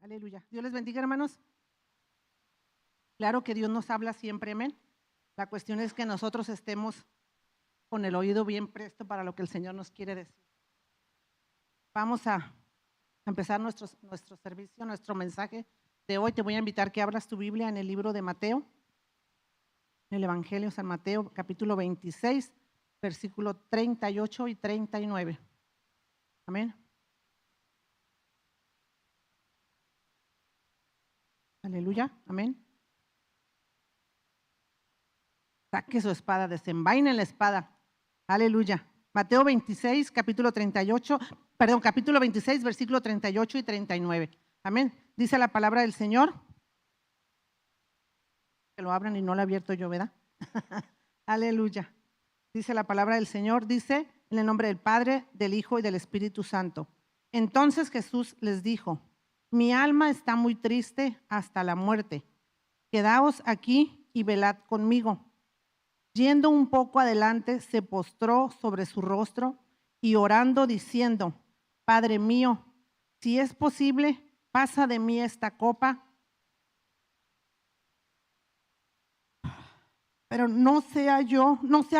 Aleluya. Dios les bendiga, hermanos. Claro que Dios nos habla siempre, amén. La cuestión es que nosotros estemos con el oído bien presto para lo que el Señor nos quiere decir. Vamos a empezar nuestro servicio, nuestro mensaje de hoy. Te voy a invitar que abras tu Biblia en el libro de Mateo, en el Evangelio de San Mateo, capítulo 26, versículo 38 y 39. Amén. Aleluya, amén. Saque su espada, desenvaine la espada. Aleluya. Mateo 26, capítulo 26, versículo 38 y 39. Amén. Dice la palabra del Señor. Que lo abran y no lo he abierto yo, ¿verdad? Aleluya. Dice la palabra del Señor, dice en el nombre del Padre, del Hijo y del Espíritu Santo. Entonces Jesús les dijo: mi alma está muy triste hasta la muerte. Quedaos aquí y velad conmigo. Yendo un poco adelante, se postró sobre su rostro y orando diciendo: Padre mío, si es posible, pasa de mí esta copa, pero no sea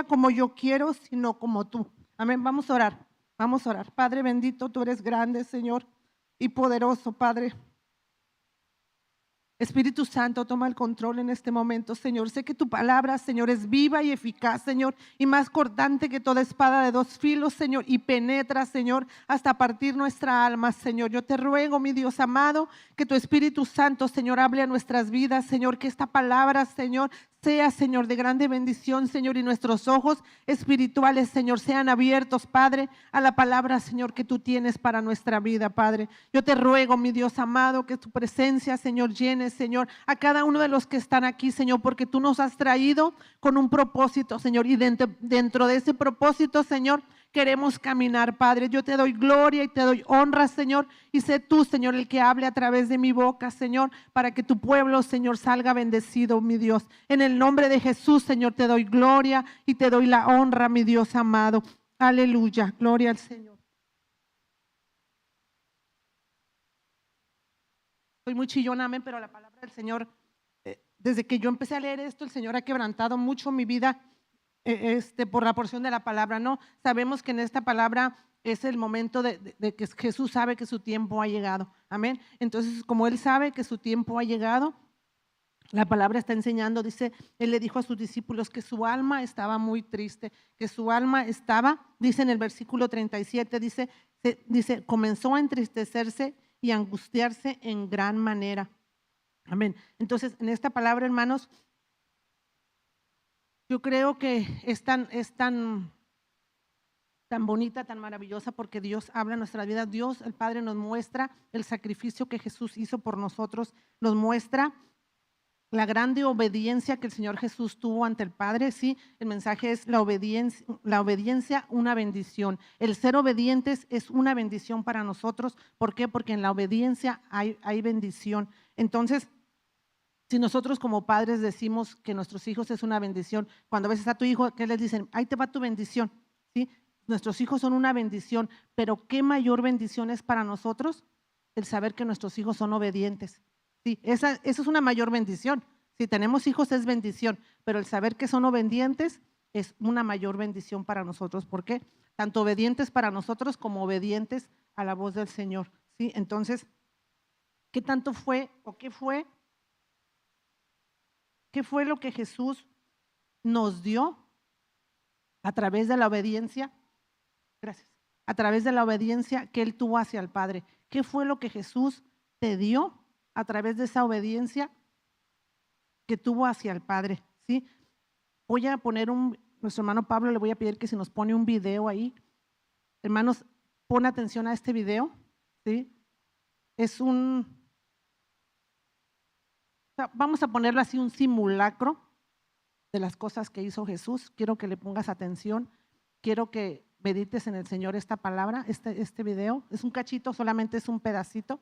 como yo quiero, sino como tú. Amén. Vamos a orar, vamos a orar. Padre bendito, tú eres grande, Señor, y poderoso, Padre. Espíritu Santo, toma el control en este momento, Señor. Sé que tu palabra, Señor, es viva y eficaz, Señor, y más cortante que toda espada de dos filos, Señor, y penetra, Señor, hasta partir nuestra alma, Señor. Yo te ruego, mi Dios amado, que tu Espíritu Santo, Señor, hable a nuestras vidas, Señor, que esta palabra, Señor, sea, Señor, de grande bendición, Señor, y nuestros ojos espirituales, Señor, sean abiertos, Padre, a la palabra, Señor, que tú tienes para nuestra vida, Padre. Yo te ruego, mi Dios amado, que tu presencia, Señor, llene, Señor, a cada uno de los que están aquí, Señor, porque tú nos has traído con un propósito, Señor, y dentro de ese propósito, Señor, queremos caminar, Padre. Yo te doy gloria y te doy honra, Señor, y sé tú, Señor, el que hable a través de mi boca, Señor, para que tu pueblo, Señor, salga bendecido, mi Dios. En el nombre de Jesús, Señor, te doy gloria y te doy la honra, mi Dios amado. Aleluya, gloria al Señor. Soy muy chillona, amén, pero la palabra del Señor, desde que yo empecé a leer esto, el Señor ha quebrantado mucho mi vida por la porción de la palabra, ¿no? Sabemos que en esta palabra es el momento de que Jesús sabe que su tiempo ha llegado, amén. Entonces, como Él sabe que su tiempo ha llegado, la palabra está enseñando, dice, Él le dijo a sus discípulos que su alma estaba muy triste, que su alma estaba, dice en el versículo 37, dice, comenzó a entristecerse y a angustiarse en gran manera. Amén. Entonces, en esta palabra, hermanos, yo creo que es tan bonita, tan maravillosa, porque Dios habla en nuestra vida. Dios, el Padre, nos muestra el sacrificio que Jesús hizo por nosotros, nos muestra la grande obediencia que el Señor Jesús tuvo ante el Padre. Sí, el mensaje es la obediencia, una bendición. El ser obedientes es una bendición para nosotros. ¿Por qué? Porque en la obediencia hay bendición. Entonces, si nosotros como padres decimos que nuestros hijos es una bendición, cuando a veces a tu hijo, ¿qué les dicen? Ahí te va tu bendición, ¿sí? Nuestros hijos son una bendición, pero ¿qué mayor bendición es para nosotros? El saber que nuestros hijos son obedientes. Sí, esa es una mayor bendición. Si tenemos hijos es bendición, pero el saber que son obedientes es una mayor bendición para nosotros. ¿Por qué? Tanto obedientes para nosotros como obedientes a la voz del Señor. ¿Sí? Entonces, ¿qué tanto fue o qué fue lo que Jesús nos dio a través de la obediencia? Gracias. A través de la obediencia que Él tuvo hacia el Padre. ¿Qué fue lo que Jesús te dio a través de esa obediencia que tuvo hacia el Padre? ¿Sí? Voy a poner nuestro hermano Pablo, le voy a pedir que si nos pone un video ahí. Hermanos, pon atención a este video. ¿Sí? Vamos a ponerlo así, un simulacro de las cosas que hizo Jesús. Quiero que le pongas atención. Quiero que medites en el Señor esta palabra, este video. Es un cachito, solamente es un pedacito.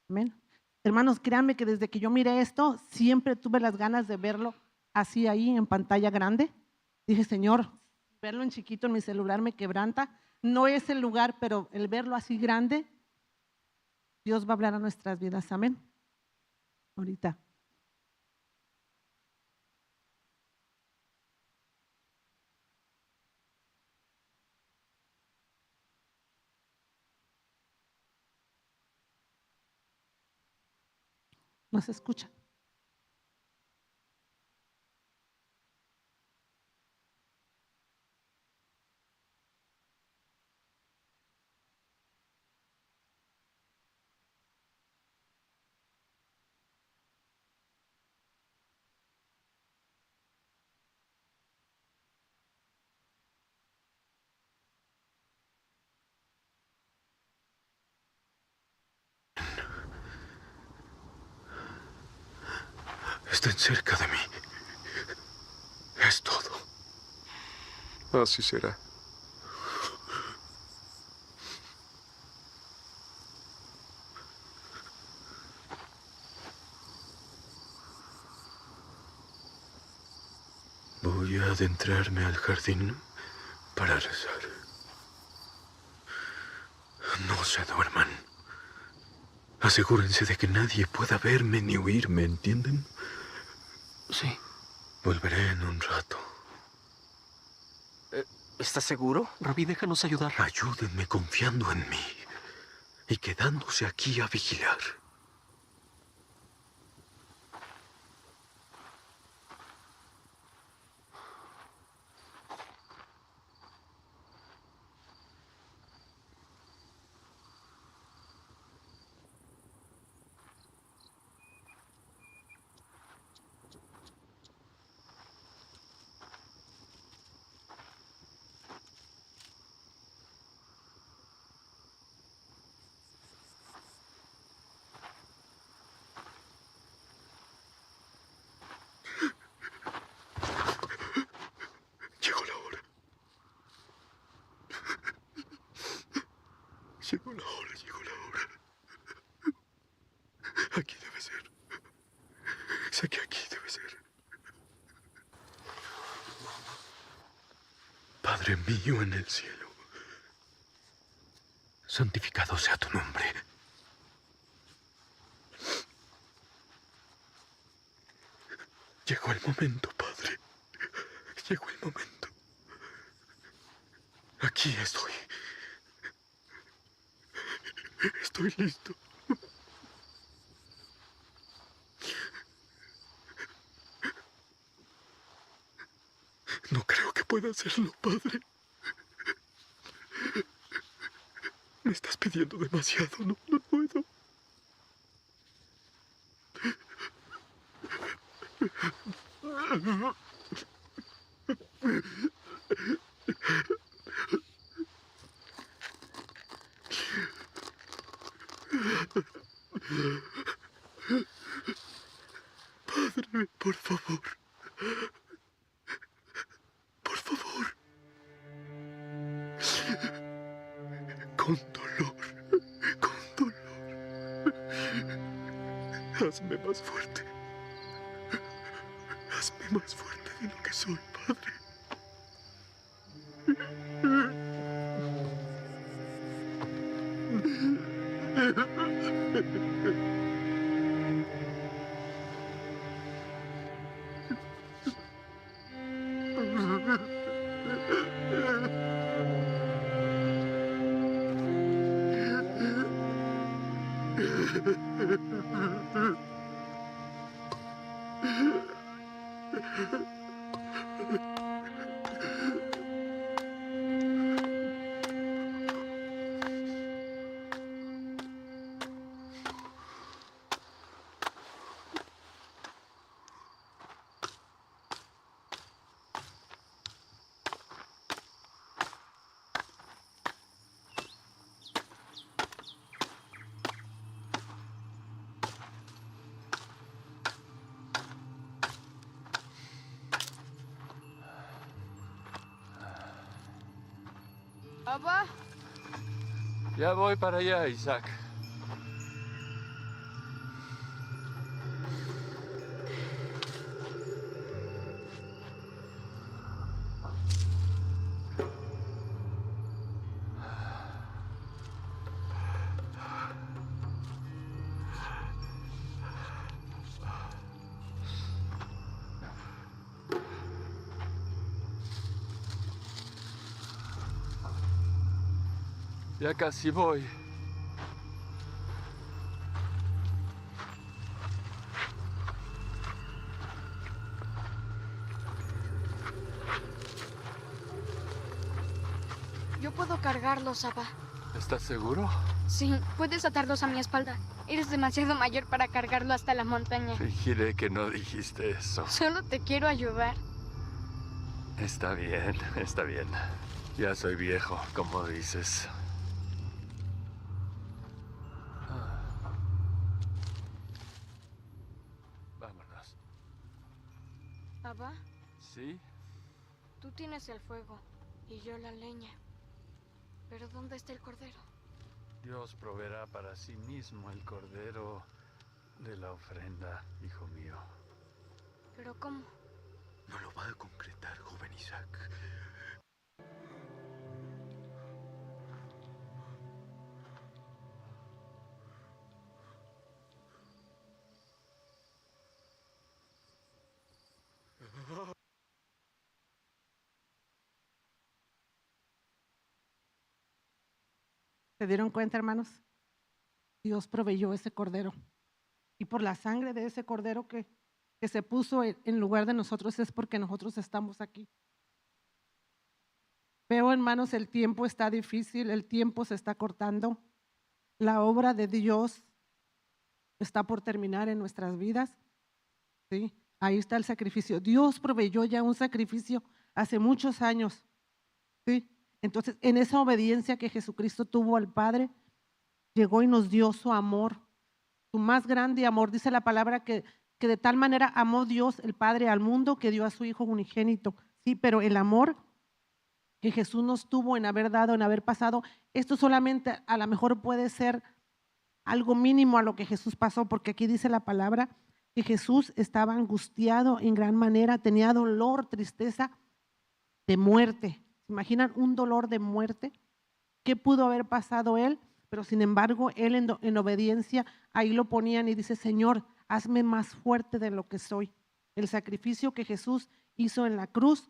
Amén. Hermanos, créanme que desde que yo miré esto, siempre tuve las ganas de verlo así ahí en pantalla grande. Dije, Señor, verlo en chiquito en mi celular me quebranta. No es el lugar, pero el verlo así grande Dios va a hablar a nuestras vidas. Amén. Ahorita. ¿Nos escucha? Estén cerca de mí. Es todo. Así será. Voy a adentrarme al jardín para rezar. No se duerman. Asegúrense de que nadie pueda verme ni oírme, ¿entienden? Sí. Volveré en un rato. ¿Estás seguro? Rabí, déjanos ayudar. Ayúdenme confiando en mí y quedándose aquí a vigilar. Llegó la hora. Llegó la hora, llegó la hora. Aquí debe ser. Sé que aquí debe ser. Padre mío en el cielo, santificado sea tu nombre. Llegó el momento, Padre. Llegó el momento. Aquí estoy. Estoy listo. No creo que pueda hacerlo, Padre. Me estás pidiendo demasiado. No puedo. Padre, por favor. Por favor. Con dolor. Con dolor. Hazme más fuerte. Hazme más fuerte de lo que soy, Padre. Papá, Ya voy para allá, Isaac. Ya casi voy. Yo puedo cargarlos, Abba. ¿Estás seguro? Sí, puedes atarlos a mi espalda. Eres demasiado mayor para cargarlo hasta la montaña. Fingiré que no dijiste eso. Solo te quiero ayudar. Está bien, está bien. Ya soy viejo, como dices. Vámonos. Abba, ¿Sí? tú tienes el fuego y yo la leña. ¿Pero dónde está el cordero? Dios proveerá para sí mismo el cordero de la ofrenda, hijo mío. ¿Pero cómo? No lo va a concretar, joven Isaac. ¿Se dieron cuenta, hermanos? Dios proveyó ese cordero. Y por la sangre de ese cordero que se puso en lugar de nosotros es porque nosotros estamos aquí. Veo, hermanos, el tiempo está difícil, el tiempo se está cortando. La obra de Dios está por terminar en nuestras vidas. ¿Sí? Ahí está el sacrificio. Dios proveyó ya un sacrificio hace muchos años. ¿Sí? Entonces, en esa obediencia que Jesucristo tuvo al Padre, llegó y nos dio su amor, su más grande amor. Dice la palabra que de tal manera amó Dios, el Padre, al mundo que dio a su Hijo unigénito. Sí, pero el amor que Jesús nos tuvo en haber dado, en haber pasado, esto solamente a lo mejor puede ser algo mínimo a lo que Jesús pasó, porque aquí dice la palabra que Jesús estaba angustiado en gran manera, tenía dolor, tristeza de muerte. ¿Se imaginan un dolor de muerte? ¿Qué pudo haber pasado él? Pero sin embargo, él en obediencia, ahí lo ponían y dice, Señor, hazme más fuerte de lo que soy. El sacrificio que Jesús hizo en la cruz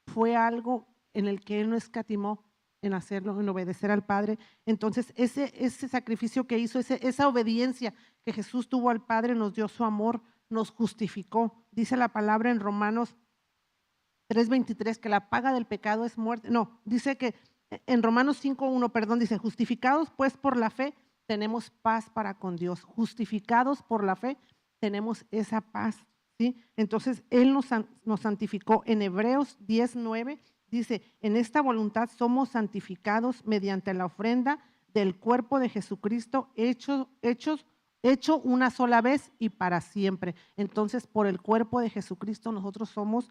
fue algo en el que él no escatimó en hacerlo, en obedecer al Padre. Entonces, ese sacrificio que hizo, esa obediencia que Jesús tuvo al Padre nos dio su amor, nos justificó. Dice la palabra en Romanos 3:23 que la paga del pecado es muerte. No, dice que en Romanos 5:1, perdón, dice, justificados pues por la fe, tenemos paz para con Dios. Justificados por la fe, tenemos esa paz, ¿sí? Entonces, Él nos santificó. En Hebreos 10:9 dice, en esta voluntad somos santificados mediante la ofrenda del cuerpo de Jesucristo, hecho una sola vez y para siempre. Entonces, por el cuerpo de Jesucristo nosotros somos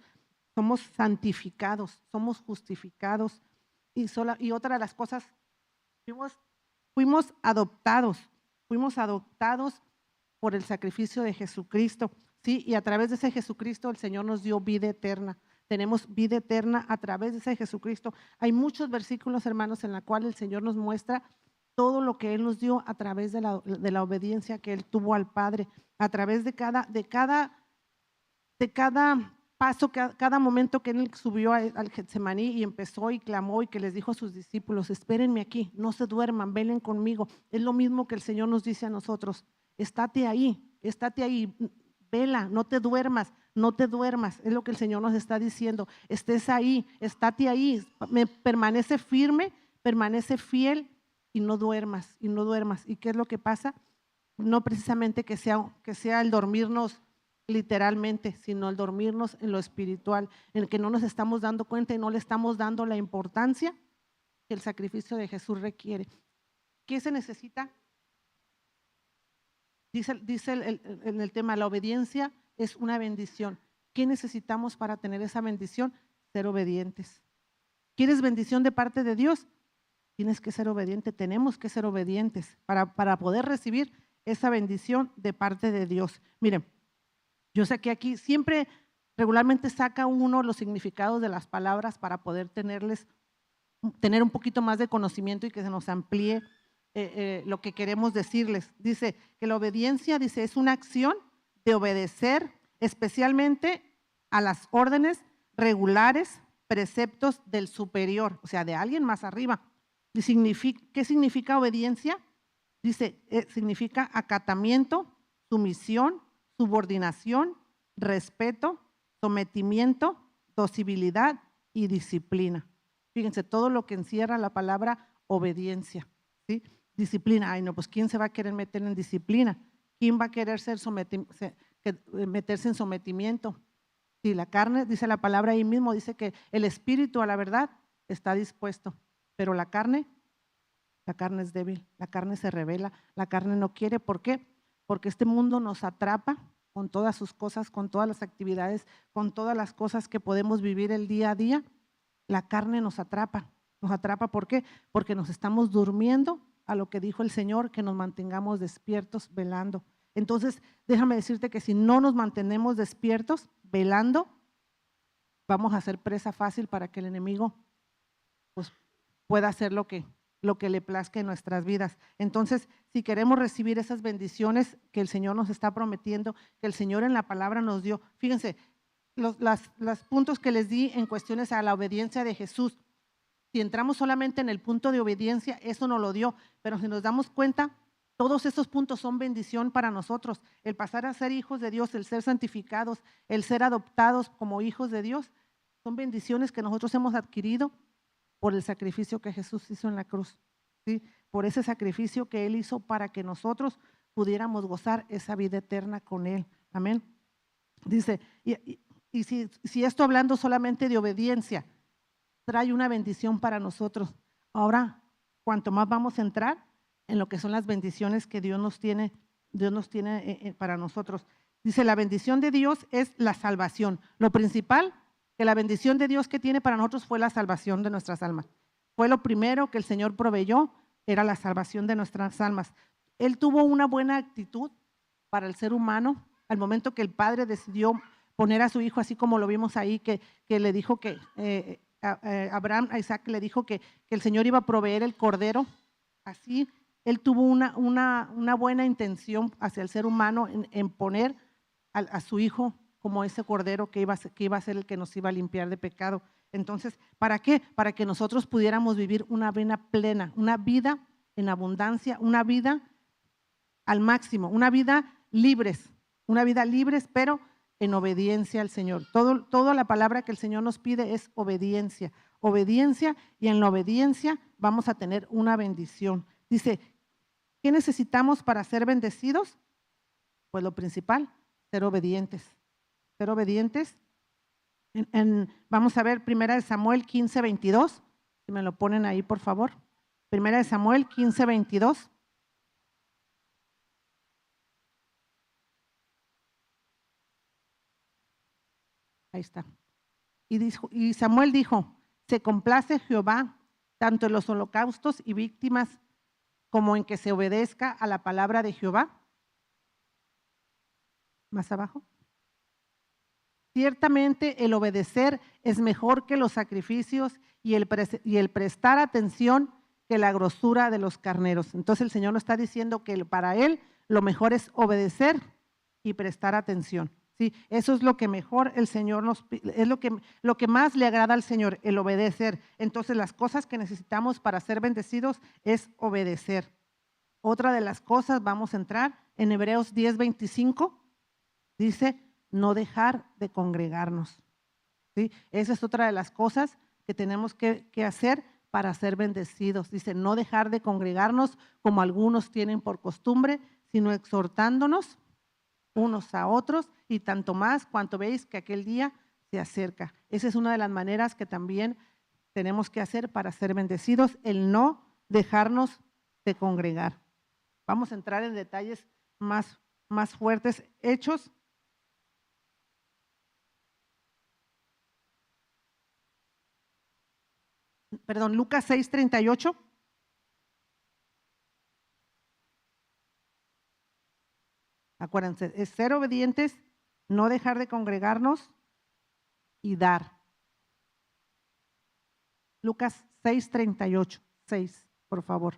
santificados, somos justificados. Y otra de las cosas, fuimos adoptados por el sacrificio de Jesucristo, ¿sí? Y a través de ese Jesucristo el Señor nos dio vida eterna. Tenemos vida eterna a través de ese Jesucristo. Hay muchos versículos, hermanos, en la cual el Señor nos muestra todo lo que Él nos dio a través de la obediencia que Él tuvo al Padre, a través de cada paso, cada momento que Él subió al Getsemaní y empezó y clamó y que les dijo a sus discípulos, espérenme aquí, no se duerman, velen conmigo. Es lo mismo que el Señor nos dice a nosotros, estate ahí, vela, no te duermas, es lo que el Señor nos está diciendo, estés ahí, estate ahí, permanece firme, permanece fiel y no duermas. ¿Y qué es lo que pasa? No precisamente que sea el dormirnos literalmente, sino el dormirnos en lo espiritual, en el que no nos estamos dando cuenta y no le estamos dando la importancia que el sacrificio de Jesús requiere. ¿Qué se necesita? Dice en el tema, la obediencia es una bendición. ¿Qué necesitamos para tener esa bendición? Ser obedientes. ¿Quieres bendición de parte de Dios? Tienes que ser obediente, tenemos que ser obedientes para poder recibir esa bendición de parte de Dios. Miren, yo sé que aquí siempre regularmente saca uno los significados de las palabras para poder tener un poquito más de conocimiento y que se nos amplíe lo que queremos decirles. Dice que la obediencia, es una acción de obedecer especialmente a las órdenes regulares, preceptos del superior, o sea, de alguien más arriba, ¿Y qué significa obediencia? Dice, significa acatamiento, sumisión, subordinación, respeto, sometimiento, docilidad y disciplina. Fíjense, todo lo que encierra la palabra obediencia, ¿sí? Disciplina, ay no, pues ¿quién se va a querer meter en disciplina? ¿Quién va a querer meterse en sometimiento? Si la carne, dice la palabra ahí mismo, dice que el espíritu a la verdad está dispuesto, pero la carne es débil, la carne se rebela, la carne no quiere. ¿Por qué? Porque este mundo nos atrapa con todas sus cosas, con todas las actividades, con todas las cosas que podemos vivir el día a día. La carne nos atrapa. ¿Nos atrapa por qué? Porque nos estamos durmiendo a lo que dijo el Señor, que nos mantengamos despiertos, velando. Entonces, déjame decirte que si no nos mantenemos despiertos, velando, vamos a ser presa fácil para que el enemigo pues, pueda hacer lo que le plazca en nuestras vidas. Entonces, si queremos recibir esas bendiciones que el Señor nos está prometiendo, que el Señor en la palabra nos dio, fíjense, los puntos que les di en cuestiones a la obediencia de Jesús, si entramos solamente en el punto de obediencia, eso nos lo dio, pero si nos damos cuenta, todos esos puntos son bendición para nosotros. El pasar a ser hijos de Dios, el ser santificados, el ser adoptados como hijos de Dios, son bendiciones que nosotros hemos adquirido por el sacrificio que Jesús hizo en la cruz, ¿sí? Por ese sacrificio que Él hizo para que nosotros pudiéramos gozar esa vida eterna con Él. Amén. Dice, y si esto hablando solamente de obediencia, trae una bendición para nosotros. Ahora, cuanto más vamos a entrar en lo que son las bendiciones que Dios nos tiene para nosotros. Dice, la bendición de Dios es la salvación. Lo principal, que la bendición de Dios que tiene para nosotros fue la salvación de nuestras almas. Fue lo primero que el Señor proveyó, era la salvación de nuestras almas. Él tuvo una buena actitud para el ser humano al momento que el Padre decidió poner a su hijo, así como lo vimos ahí, que le dijo que Abraham, a Isaac le dijo que el Señor iba a proveer el cordero. Así, Él tuvo una buena intención hacia el ser humano en poner a su hijo como ese cordero que iba a ser el que nos iba a limpiar de pecado. Entonces, ¿para qué? Para que nosotros pudiéramos vivir una vida plena, una vida en abundancia, una vida al máximo, una vida libres, pero en obediencia al Señor. Toda la palabra que el Señor nos pide es obediencia, y en la obediencia vamos a tener una bendición. Dice, ¿qué necesitamos para ser bendecidos? Pues lo principal, ser obedientes. Vamos a ver 1 Samuel 15:22, si me lo ponen ahí por favor. 1 Samuel 15:22. Ahí está. Y Samuel dijo, se complace Jehová tanto en los holocaustos y víctimas como en que se obedezca a la palabra de Jehová. Más abajo. Ciertamente el obedecer es mejor que los sacrificios y el prestar atención que la grosura de los carneros. Entonces el Señor nos está diciendo que para Él lo mejor es obedecer y prestar atención. Sí, eso es lo que mejor el Señor nos pide, es lo que más le agrada al Señor, el obedecer. Entonces las cosas que necesitamos para ser bendecidos es obedecer. Otra de las cosas, vamos a entrar en Hebreos 10:25, dice no dejar de congregarnos. ¿Sí? Esa es otra de las cosas que tenemos que hacer para ser bendecidos. Dice no dejar de congregarnos como algunos tienen por costumbre, sino exhortándonos unos a otros, y tanto más cuanto veis que aquel día se acerca. Esa es una de las maneras que también tenemos que hacer para ser bendecidos, el no dejarnos de congregar. Vamos a entrar en detalles más fuertes. Lucas 6:38. Acuérdense, es ser obedientes, no dejar de congregarnos y dar. Lucas 6:38, 6, por favor.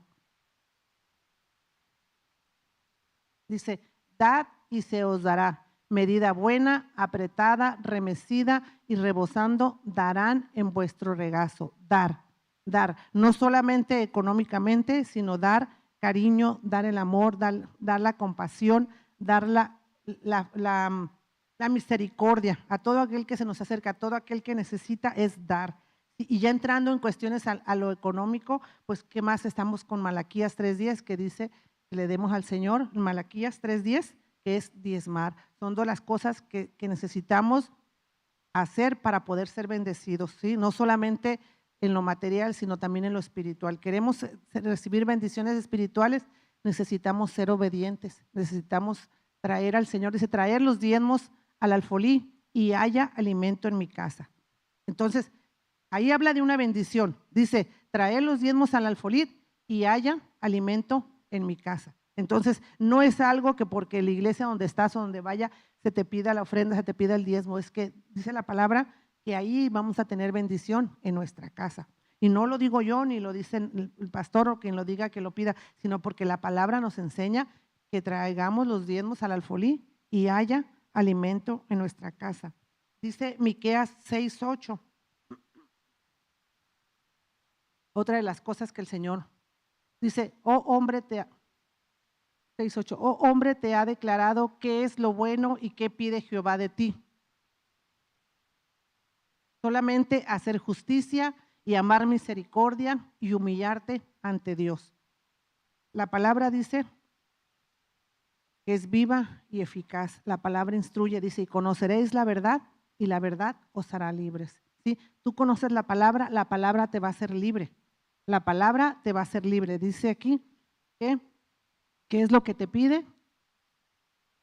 Dice, dad y se os dará, medida buena, apretada, remecida y rebosando, darán en vuestro regazo. Dar. dar, no solamente económicamente, sino dar cariño, dar el amor, dar la compasión, dar la misericordia a todo aquel que se nos acerca, a todo aquel que necesita, es dar. Y ya entrando en cuestiones a lo económico, pues ¿qué más? Estamos con Malaquías 3:10 que dice que le demos al Señor, Malaquías 3:10, que es diezmar. Son todas las cosas que necesitamos hacer para poder ser bendecidos, ¿sí? No solamente en lo material, sino también en lo espiritual. Queremos recibir bendiciones espirituales, necesitamos ser obedientes, necesitamos traer al Señor, dice, traer los diezmos al alfolí y haya alimento en mi casa. Entonces, ahí habla de una bendición, dice, traer los diezmos al alfolí y haya alimento en mi casa. Entonces, no es algo que porque la iglesia donde estás o donde vaya se te pida la ofrenda, se te pida el diezmo, es que dice la palabra que ahí vamos a tener bendición en nuestra casa. Y no lo digo yo, ni lo dice el pastor o quien lo diga que lo pida, sino porque la palabra nos enseña que traigamos los diezmos al alfolí y haya alimento en nuestra casa. Dice Miqueas 6:8. Otra de las cosas que el Señor dice, oh hombre, 6:8, oh hombre, te ha declarado qué es lo bueno y qué pide Jehová de ti. Solamente hacer justicia y amar misericordia y humillarte ante Dios. La palabra dice que es viva y eficaz. La palabra instruye, dice, y conoceréis la verdad y la verdad os hará libres. ¿Sí? Tú conoces la palabra te va a hacer libre. La palabra te va a hacer libre. Dice aquí que ¿qué es lo que te pide?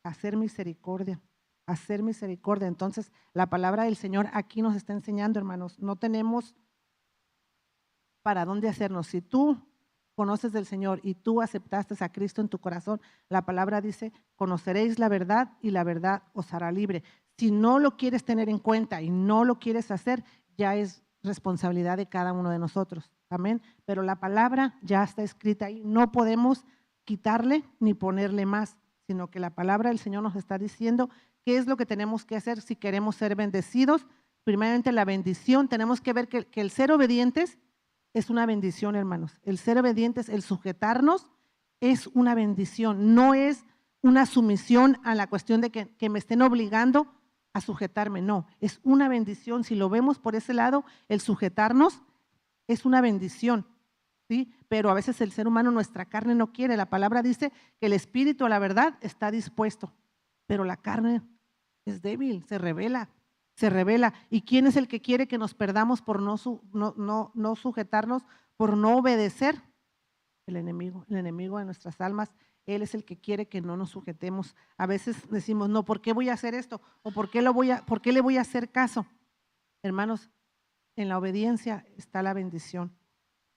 Hacer misericordia, hacer misericordia. Entonces, la palabra del Señor aquí nos está enseñando, hermanos, no tenemos para dónde hacernos. Si tú conoces del Señor y tú aceptaste a Cristo en tu corazón, la palabra dice, conoceréis la verdad y la verdad os hará libre. Si no lo quieres tener en cuenta y no lo quieres hacer, ya es responsabilidad de cada uno de nosotros. Amén. Pero la palabra ya está escrita ahí. No podemos quitarle ni ponerle más, sino que la palabra del Señor nos está diciendo qué es lo que tenemos que hacer si queremos ser bendecidos. Primeramente la bendición, tenemos que ver que el ser obedientes es una bendición, hermanos. El ser obedientes, el sujetarnos es una bendición, no es una sumisión a la cuestión de que me estén obligando a sujetarme, no, es una bendición. Si lo vemos por ese lado, el sujetarnos es una bendición, ¿sí? Pero a veces el ser humano, nuestra carne no quiere. La palabra dice que el espíritu a la verdad está dispuesto, pero la carne es débil, se rebela. ¿Y quién es el que quiere que nos perdamos por no sujetarnos, por no obedecer? El enemigo de nuestras almas. Él es el que quiere que no nos sujetemos. A veces decimos, no, ¿por qué voy a hacer esto? ¿O por qué le voy a hacer caso? Hermanos, en la obediencia está la bendición.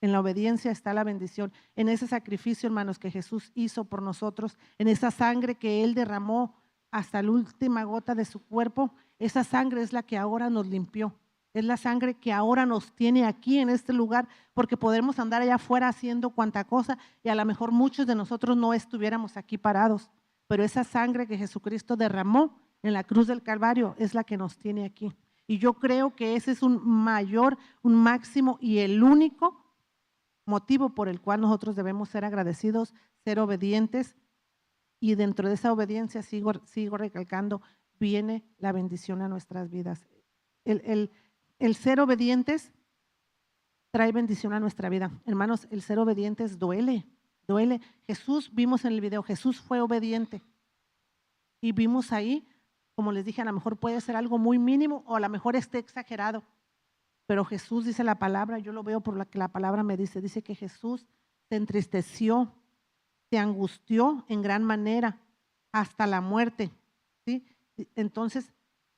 En la obediencia está la bendición. En ese sacrificio, hermanos, que Jesús hizo por nosotros, en esa sangre que Él derramó hasta la última gota de su cuerpo, esa sangre es la que ahora nos limpió. Es la sangre que ahora nos tiene aquí en este lugar, porque podemos andar allá afuera haciendo cuanta cosa y a lo mejor muchos de nosotros no estuviéramos aquí parados. Pero esa sangre que Jesucristo derramó en la cruz del Calvario es la que nos tiene aquí. Y yo creo que ese es un máximo y el único motivo por el cual nosotros debemos ser agradecidos, ser obedientes. Y dentro de esa obediencia, sigo recalcando, viene la bendición a nuestras vidas. El ser obedientes trae bendición a nuestra vida. Hermanos, el ser obedientes duele. Jesús, vimos en el video, Jesús fue obediente. Y vimos ahí, como les dije, a lo mejor puede ser algo muy mínimo o a lo mejor esté exagerado. Pero Jesús, dice la palabra, yo lo veo por lo que la palabra me dice que Jesús se entristeció, se angustió en gran manera hasta la muerte, ¿sí? Entonces,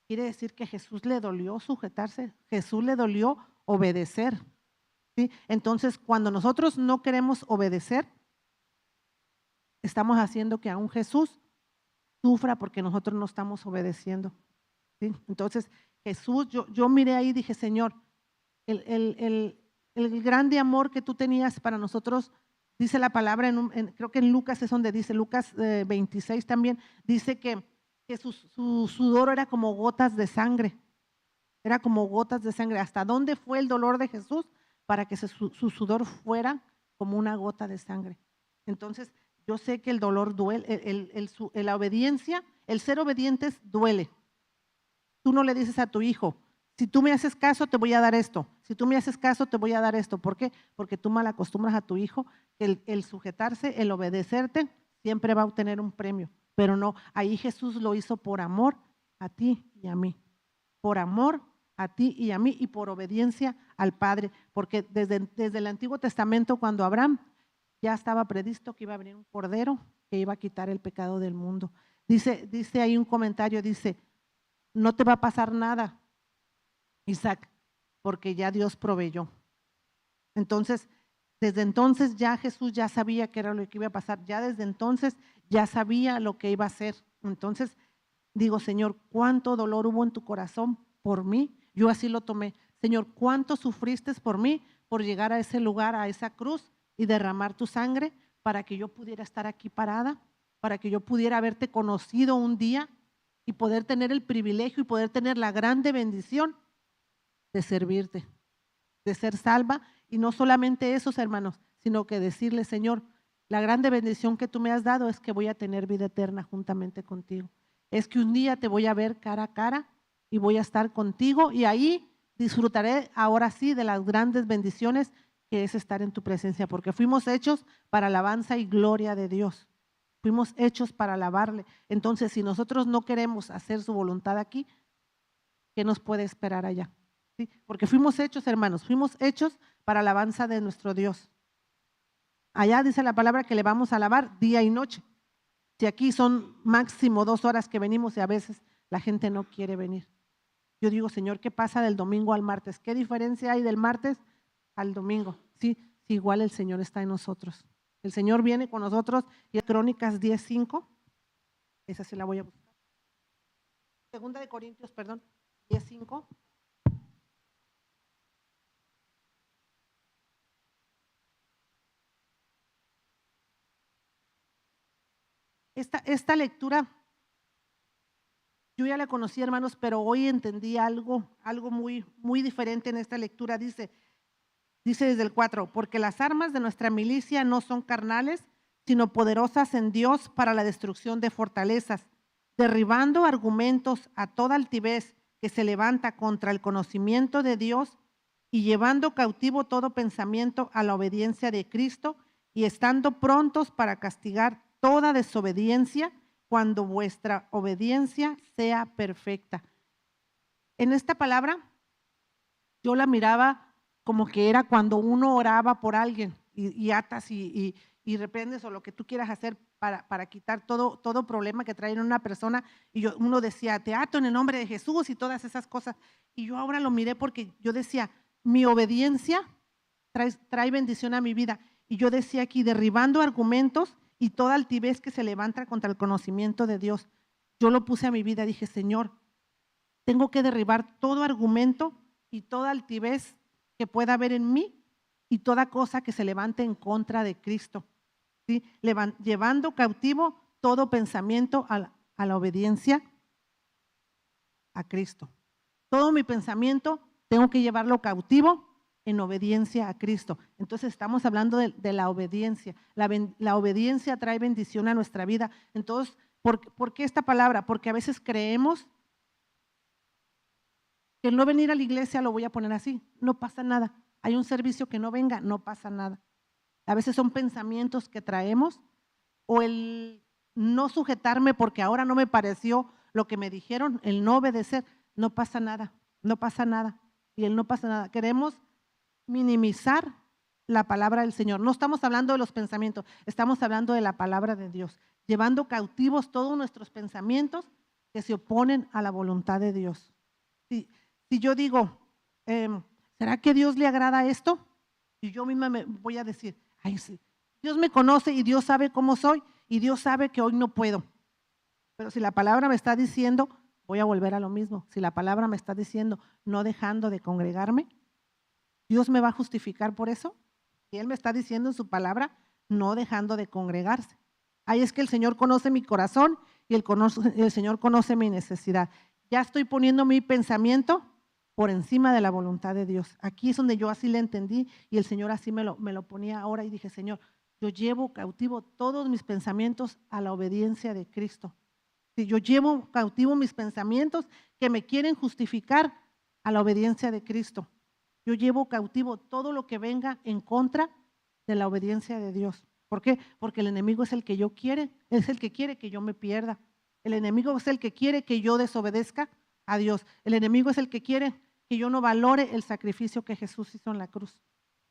quiere decir que Jesús le dolió sujetarse, Jesús le dolió obedecer, ¿sí? Entonces, cuando nosotros no queremos obedecer, estamos haciendo que aún Jesús sufra porque nosotros no estamos obedeciendo, ¿sí? Entonces, Jesús, yo miré ahí y dije, Señor, el grande amor que tú tenías para nosotros, dice la palabra, creo que en Lucas es donde dice, Lucas 26 también, dice que su sudor era como gotas de sangre. Era como gotas de sangre. ¿Hasta dónde fue el dolor de Jesús? para que su sudor fuera como una gota de sangre. Entonces, yo sé que el dolor duele, la obediencia, el ser obedientes duele. Tú no le dices a tu hijo, si tú me haces caso, te voy a dar esto. Si tú me haces caso, te voy a dar esto. ¿Por qué? Porque tú mal acostumbras a tu hijo que el sujetarse, el obedecerte, siempre va a obtener un premio. Pero no, ahí Jesús lo hizo por amor a ti y a mí. Por amor a ti y a mí y por obediencia al Padre. Porque desde el Antiguo Testamento, cuando Abraham ya estaba previsto que iba a venir un cordero que iba a quitar el pecado del mundo. Dice ahí un comentario, dice, no te va a pasar nada, Isaac, porque ya Dios proveyó. Entonces, desde entonces ya Jesús ya sabía qué era lo que iba a pasar, ya desde entonces ya sabía lo que iba a hacer. Entonces, digo, Señor, ¿cuánto dolor hubo en tu corazón por mí? Yo así lo tomé. Señor, ¿cuánto sufriste por mí, por llegar a ese lugar, a esa cruz y derramar tu sangre para que yo pudiera estar aquí parada, para que yo pudiera haberte conocido un día y poder tener el privilegio y poder tener la grande bendición de servirte, de ser salva? Y no solamente eso, hermanos, sino que decirle, Señor, la grande bendición que tú me has dado es que voy a tener vida eterna juntamente contigo. Es que un día te voy a ver cara a cara y voy a estar contigo y ahí disfrutaré ahora sí de las grandes bendiciones que es estar en tu presencia, porque fuimos hechos para alabanza y gloria de Dios. Fuimos hechos para alabarle. Entonces, si nosotros no queremos hacer su voluntad aquí, ¿qué nos puede esperar allá? ¿Sí? Porque fuimos hechos, hermanos, fuimos hechos para alabanza de nuestro Dios. Allá dice la palabra que le vamos a alabar día y noche. Si aquí son máximo 2 horas que venimos y a veces la gente no quiere venir. Yo digo, Señor, ¿qué pasa del domingo al martes? ¿Qué diferencia hay del martes al domingo? Sí, igual el Señor está en nosotros. El Señor viene con nosotros y Crónicas 10:5, esa sí la voy a buscar. Segunda de Corintios, 10:5. Esta lectura, yo ya la conocí, hermanos, pero hoy entendí algo muy, muy diferente en esta lectura. Dice desde el 4, porque las armas de nuestra milicia no son carnales, sino poderosas en Dios para la destrucción de fortalezas, derribando argumentos a toda altivez que se levanta contra el conocimiento de Dios y llevando cautivo todo pensamiento a la obediencia de Cristo y estando prontos para castigar toda desobediencia cuando vuestra obediencia sea perfecta. En esta palabra yo la miraba como que era cuando uno oraba por alguien y atas y reprendes o lo que tú quieras hacer para quitar todo problema que trae en una persona. Y uno decía, te ato en el nombre de Jesús y todas esas cosas. Y yo ahora lo miré porque yo decía, mi obediencia trae bendición a mi vida. Y yo decía aquí, derribando argumentos y toda altivez que se levanta contra el conocimiento de Dios. Yo lo puse a mi vida, dije, Señor, tengo que derribar todo argumento y toda altivez que pueda haber en mí y toda cosa que se levante en contra de Cristo, ¿sí? Llevando cautivo todo pensamiento a la obediencia a Cristo. Todo mi pensamiento tengo que llevarlo cautivo en obediencia a Cristo. Entonces estamos hablando de la obediencia. La obediencia trae bendición a nuestra vida. Entonces, ¿por qué esta palabra? Porque a veces creemos que el no venir a la iglesia, lo voy a poner así, no pasa nada. Hay un servicio que no venga, no pasa nada. A veces son pensamientos que traemos o el no sujetarme porque ahora no me pareció lo que me dijeron, el no obedecer, no pasa nada, no pasa nada. Y el no pasa nada. Queremos minimizar la palabra del Señor. No estamos hablando de los pensamientos, estamos hablando de la palabra de Dios, llevando cautivos todos nuestros pensamientos que se oponen a la voluntad de Dios. Si yo digo, ¿será que Dios le agrada esto? Y yo misma me voy a decir, ay sí, Dios me conoce y Dios sabe cómo soy y Dios sabe que hoy no puedo. Pero si la palabra me está diciendo, voy a volver a lo mismo. Si la palabra me está diciendo, no dejando de congregarme, ¿Dios me va a justificar por eso? Si Él me está diciendo en su palabra, no dejando de congregarse. Ahí es que el Señor conoce mi corazón y el Señor conoce mi necesidad. Ya estoy poniendo mi pensamiento por encima de la voluntad de Dios. Aquí es donde yo así le entendí y el Señor así me lo ponía ahora y dije, Señor, yo llevo cautivo todos mis pensamientos a la obediencia de Cristo. Si yo llevo cautivo mis pensamientos que me quieren justificar a la obediencia de Cristo. Yo llevo cautivo todo lo que venga en contra de la obediencia de Dios. ¿Por qué? Porque el enemigo es el que yo quiere, es el que quiere que yo me pierda. El enemigo es el que quiere que yo desobedezca a Dios. El enemigo es el que quiere que yo no valore el sacrificio que Jesús hizo en la cruz.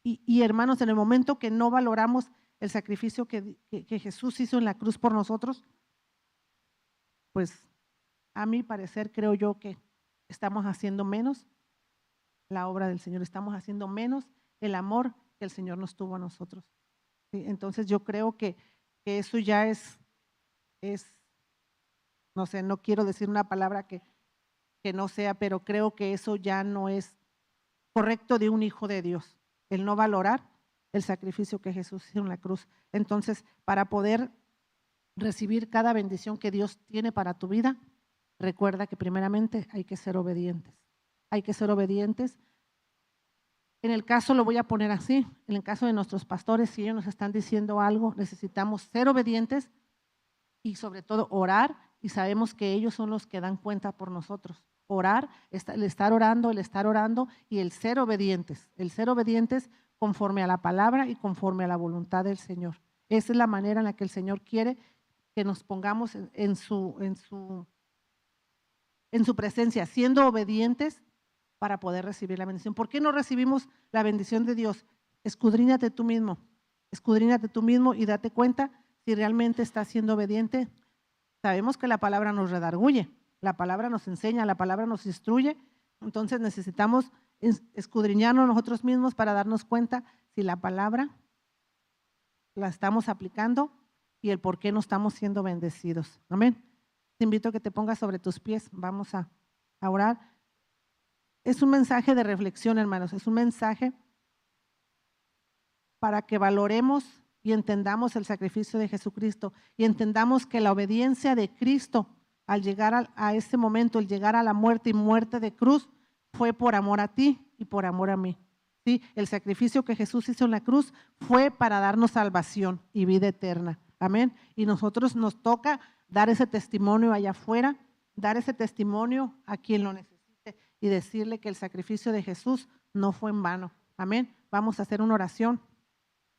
Y hermanos, en el momento que no valoramos el sacrificio que Jesús hizo en la cruz por nosotros, pues a mi parecer creo yo que estamos haciendo menos la obra del Señor, estamos haciendo menos el amor que el Señor nos tuvo a nosotros. ¿Sí? Entonces yo creo que eso ya es, no sé, no quiero decir una palabra que no sea, pero creo que eso ya no es correcto de un hijo de Dios, el no valorar el sacrificio que Jesús hizo en la cruz. Entonces, para poder recibir cada bendición que Dios tiene para tu vida, recuerda que primeramente hay que ser obedientes. Hay que ser obedientes. En el caso, lo voy a poner así, en el caso de nuestros pastores, si ellos nos están diciendo algo, necesitamos ser obedientes y sobre todo orar, y sabemos que ellos son los que dan cuenta por nosotros. Orar, el estar orando y el ser obedientes conforme a la palabra y conforme a la voluntad del Señor. Esa es la manera en la que el Señor quiere que nos pongamos en su presencia, siendo obedientes para poder recibir la bendición. ¿Por qué no recibimos la bendición de Dios? Escudriñate tú mismo y date cuenta si realmente estás siendo obediente. Sabemos que la palabra nos redarguye, la palabra nos enseña, la palabra nos instruye, entonces necesitamos escudriñarnos nosotros mismos para darnos cuenta si la palabra la estamos aplicando y el por qué no estamos siendo bendecidos. Amén. Te invito a que te pongas sobre tus pies, vamos a orar. Es un mensaje de reflexión, hermanos, es un mensaje para que valoremos y entendamos el sacrificio de Jesucristo y entendamos que la obediencia de Cristo al llegar a ese momento, el llegar a la muerte y muerte de cruz, fue por amor a ti y por amor a mí. ¿Sí? El sacrificio que Jesús hizo en la cruz fue para darnos salvación y vida eterna. Amén. Y nosotros nos toca dar ese testimonio allá afuera, dar ese testimonio a quien lo necesite y decirle que el sacrificio de Jesús no fue en vano. Amén. Vamos a hacer una oración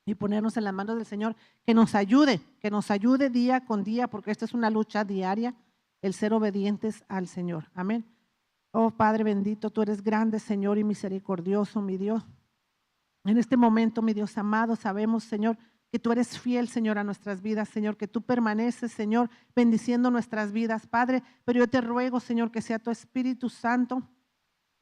y ponernos en las manos del Señor, que nos ayude día con día, porque esta es una lucha diaria, el ser obedientes al Señor. Amén. Oh Padre bendito, tú eres grande, Señor, y misericordioso, mi Dios. En este momento, mi Dios amado, sabemos, Señor, que tú eres fiel, Señor, a nuestras vidas, Señor, que tú permaneces, Señor, bendiciendo nuestras vidas, Padre, pero yo te ruego, Señor, que sea tu Espíritu Santo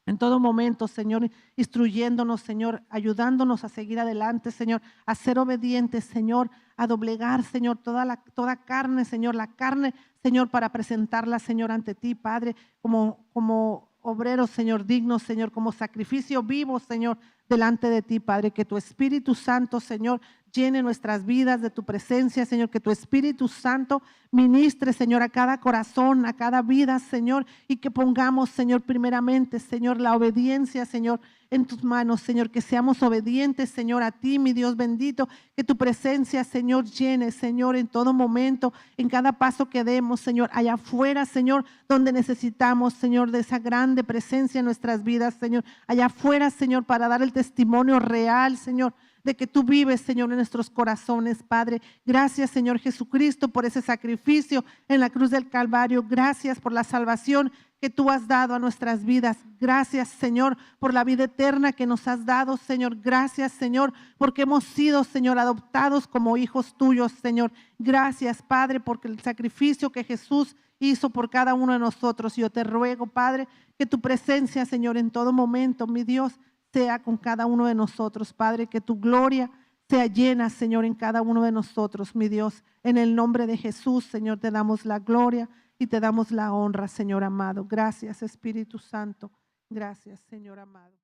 en todo momento, Señor, instruyéndonos, Señor, ayudándonos a seguir adelante, Señor, a ser obedientes, Señor, a doblegar, Señor, toda carne, Señor, la carne, Señor, para presentarla, Señor, ante ti, Padre, como obreros, Señor, dignos, Señor, como sacrificio vivo, Señor, delante de ti, Padre, que tu Espíritu Santo, Señor, llene nuestras vidas de tu presencia, Señor, que tu Espíritu Santo ministre, Señor, a cada corazón, a cada vida, Señor, y que pongamos, Señor, primeramente, Señor, la obediencia, Señor, en tus manos, Señor, que seamos obedientes, Señor, a ti, mi Dios bendito, que tu presencia, Señor, llene, Señor, en todo momento, en cada paso que demos, Señor, allá afuera, Señor, donde necesitamos, Señor, de esa grande presencia en nuestras vidas, Señor, allá afuera, Señor, para dar el testimonio real, Señor, de que tú vives, Señor, en nuestros corazones, Padre. Gracias, Señor Jesucristo, por ese sacrificio en la cruz del Calvario. Gracias por la salvación que tú has dado a nuestras vidas. Gracias, Señor, por la vida eterna que nos has dado, Señor. Gracias, Señor, porque hemos sido, Señor, adoptados como hijos tuyos, Señor. Gracias, Padre, porque el sacrificio que Jesús hizo por cada uno de nosotros. Yo te ruego, Padre, que tu presencia, Señor, en todo momento, mi Dios, sea con cada uno de nosotros, Padre, que tu gloria sea llena, Señor, en cada uno de nosotros, mi Dios. En el nombre de Jesús, Señor, te damos la gloria y te damos la honra, Señor amado. Gracias, Espíritu Santo. Gracias, Señor amado.